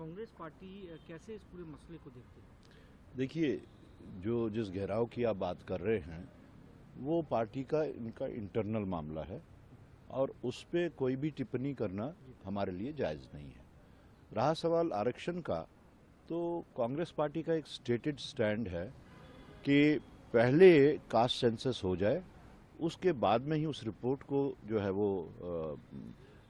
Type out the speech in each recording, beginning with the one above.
Congress party कैसे इस पूरे मसले को देखती है? देखिए, जो जिस घेराव की आप बात कर रहे हैं वो पार्टी का इनका इंटरनल मामला है और उस पर कोई भी टिप्पणी करना हमारे लिए जायज़ नहीं है। रहा सवाल आरक्षण का, तो कांग्रेस पार्टी का एक स्टेटेड स्टैंड है कि पहले कास्ट सेंसस हो जाए, उसके बाद में ही उस रिपोर्ट को जो है वो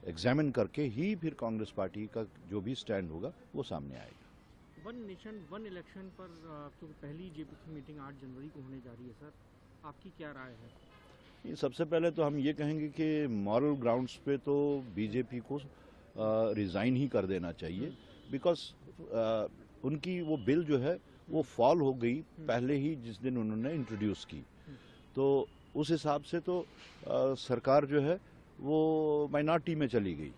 एग्जामिन करके ही फिर कांग्रेस पार्टी का जो भी स्टैंड होगा वो सामने आएगा। वन नेशन वन इलेक्शन पर क्योंकि पहली जेपीसी मीटिंग 8 जनवरी को होने जा रही है सर, आपकी क्या राय है? सबसे पहले तो हम ये कहेंगे कि मॉरल ग्राउंड्स पे तो बीजेपी को रिज़ाइन ही कर देना चाहिए, बिकॉज उनकी वो बिल जो है वो फॉल हो गई पहले ही जिस दिन उन्होंने इंट्रोड्यूस की। तो उस हिसाब से तो सरकार जो है वो माइनॉरिटी में चली गई।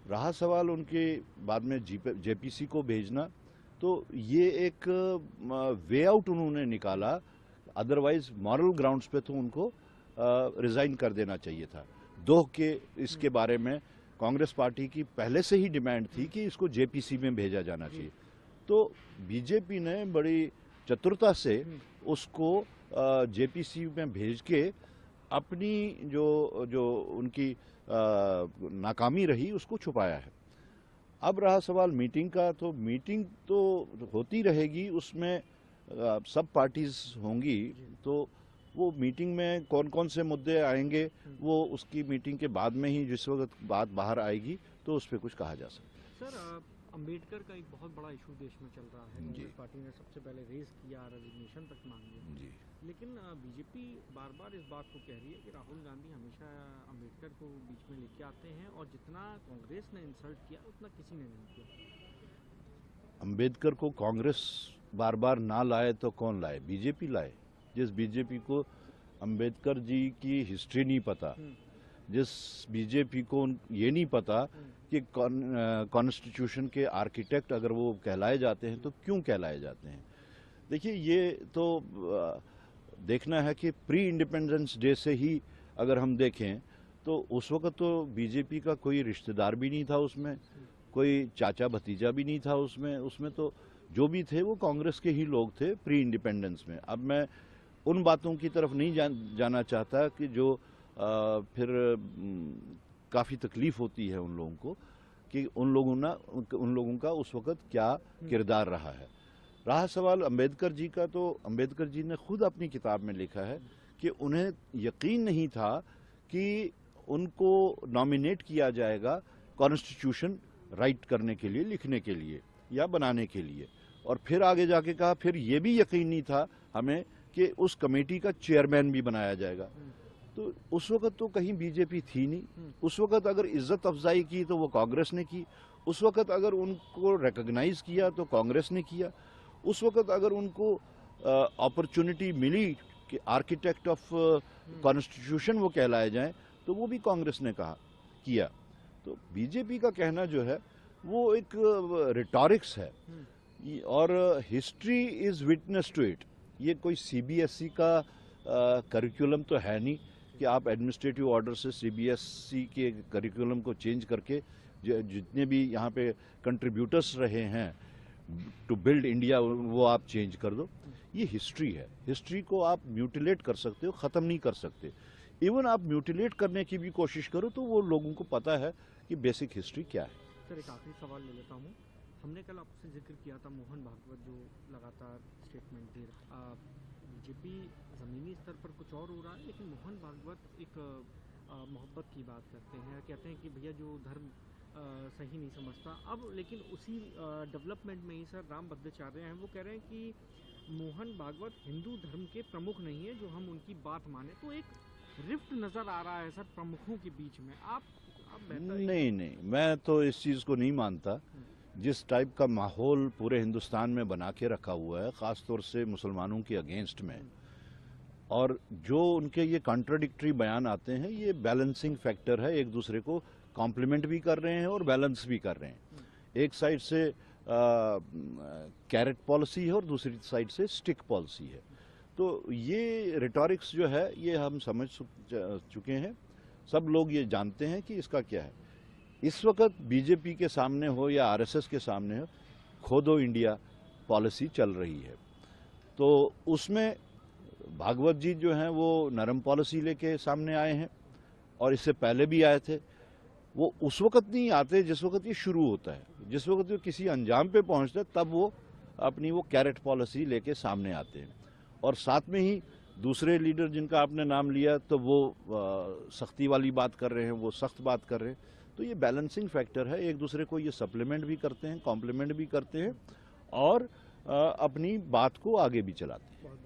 रहा सवाल उनके बाद में जेपीसी को भेजना, तो ये एक वे आउट उन्होंने निकाला, अदरवाइज मॉरल ग्राउंड्स पे तो उनको रिजाइन कर देना चाहिए था। दोह के इसके बारे में कांग्रेस पार्टी की पहले से ही डिमांड थी कि इसको जेपीसी में भेजा जाना चाहिए। तो बीजेपी ने बड़ी चतुरता से उसको जेपीसी में भेज के अपनी जो उनकी नाकामी रही उसको छुपाया है। अब रहा सवाल मीटिंग का, तो मीटिंग तो होती रहेगी, उसमें सब पार्टीज होंगी, तो वो मीटिंग में कौन कौन से मुद्दे आएंगे वो उसकी मीटिंग के बाद में ही जिस वक्त बात बाहर आएगी तो उस पर कुछ कहा जा सकता है। सर, अंबेडकर का एक बहुत बड़ा इशू देश में चल रहा है। कांग्रेस पार्टी ने सबसे पहले रेज किया, रेजिग्नेशन तक मांगी जी, लेकिन बीजेपी बार बार इस बात को कह रही है कि राहुल गांधी हमेशा अंबेडकर को बीच में लेके आते हैं और जितना कांग्रेस ने इंसल्ट किया उतना किसी ने नहीं किया। अंबेडकर को कांग्रेस बार बार ना लाए तो कौन लाए? बीजेपी लाए। जिस बीजेपी को अंबेडकर जी की हिस्ट्री नहीं पता, जिस बीजेपी को ये नहीं पता कि कॉन्स्टिट्यूशन के आर्किटेक्ट अगर वो कहलाए जाते हैं तो क्यों कहलाए जाते हैं। देखिए, ये तो देखना है कि प्री इंडिपेंडेंस डे से ही अगर हम देखें तो उस वक्त तो बीजेपी का कोई रिश्तेदार भी नहीं था उसमें, कोई चाचा भतीजा भी नहीं था उसमें तो जो भी थे वो कांग्रेस के ही लोग थे प्री इंडिपेंडेंस में। अब मैं उन बातों की तरफ नहीं जाना चाहता कि जो फिर काफ़ी तकलीफ होती है उन लोगों को कि उन लोगों का उस वक़्त क्या किरदार रहा है। रहा सवाल अंबेडकर जी का, तो अंबेडकर जी ने खुद अपनी किताब में लिखा है कि उन्हें यकीन नहीं था कि उनको नॉमिनेट किया जाएगा कॉन्स्टिट्यूशन राइट करने के लिए, लिखने के लिए या बनाने के लिए। और फिर आगे जाके कहा फिर ये भी यकीन नहीं था हमें कि उस कमेटी का चेयरमैन भी बनाया जाएगा। तो उस वक्त तो कहीं बीजेपी थी नहीं। उस वक्त अगर इज्जत अफजाई की तो वो कांग्रेस ने की, उस वक्त अगर उनको रिकॉग्नाइज किया तो कांग्रेस ने किया, उस वक्त अगर उनको अपॉर्चुनिटी मिली कि आर्किटेक्ट ऑफ कॉन्स्टिट्यूशन वो कहलाए जाएं तो वो भी कांग्रेस ने किया। तो बीजेपी का कहना जो है वो एक रिटॉरिक्स है और history is witness to it. ये कोई सीबीएसई का करिकुलम तो है नहीं कि आप एडमिनिस्ट्रेटिव ऑर्डर से सीबीएसई के करिकुलम को चेंज करके जितने भी यहाँ पे कंट्रीब्यूटर्स रहे हैं टू बिल्ड इंडिया वो आप चेंज कर दो। ये हिस्ट्री है, हिस्ट्री को आप म्यूटिलेट कर सकते हो, ख़त्म नहीं कर सकते। इवन आप म्यूटिलेट करने की भी कोशिश करो तो वो लोगों को पता है कि बेसिक हिस्ट्री क्या है। सर, एक आखिरी सवाल ले लेता हूँ। हमने कल आपसे जिक्र किया था मोहन भागवत जो लगातार स्टेटमेंट दे रहा, बीजेपी ज़मीनी स्तर पर कुछ और हो रहा है, लेकिन मोहन भागवत एक मोहब्बत की बात करते हैं, कहते हैं कि भैया जो धर्म सही नहीं समझता। अब लेकिन उसी डेवलपमेंट में ही सर राम भद्राचार्य हैं, वो कह रहे हैं कि मोहन भागवत हिंदू धर्म के प्रमुख नहीं है जो हम उनकी बात माने। तो एक रिफ्ट नज़र आ रहा है सर प्रमुखों के बीच में। आप नहीं, मैं तो इस चीज़ को नहीं मानता। जिस टाइप का माहौल पूरे हिंदुस्तान में बना के रखा हुआ है, ख़ासतौर से मुसलमानों के अगेंस्ट में, और जो उनके ये कॉन्ट्राडिक्टरी बयान आते हैं, ये बैलेंसिंग फैक्टर है, एक दूसरे को कॉम्प्लीमेंट भी कर रहे हैं और बैलेंस भी कर रहे हैं। एक साइड से कैरेट पॉलिसी है और दूसरी साइड से स्टिक पॉलिसी है। तो ये रिटॉरिक्स जो है ये हम समझ चुके हैं, सब लोग ये जानते हैं कि इसका क्या है। इस वक्त बीजेपी के सामने हो या आरएसएस के सामने हो, खो दो इंडिया पॉलिसी चल रही है। तो उसमें भागवत जी जो हैं वो नरम पॉलिसी लेके सामने आए हैं और इससे पहले भी आए थे। वो उस वक्त नहीं आते जिस वक्त ये शुरू होता है, जिस वक्त वो किसी अंजाम पे पहुंचता है तब वो अपनी वो कैरेट पॉलिसी लेके सामने आते हैं। और साथ में ही दूसरे लीडर जिनका आपने नाम लिया तो वो सख्ती वाली बात कर रहे हैं, वो सख्त बात कर रहे हैं। तो ये बैलेंसिंग फैक्टर है, एक दूसरे को ये सप्लीमेंट भी करते हैं, कॉम्प्लीमेंट भी करते हैं और अपनी बात को आगे भी चलाते हैं।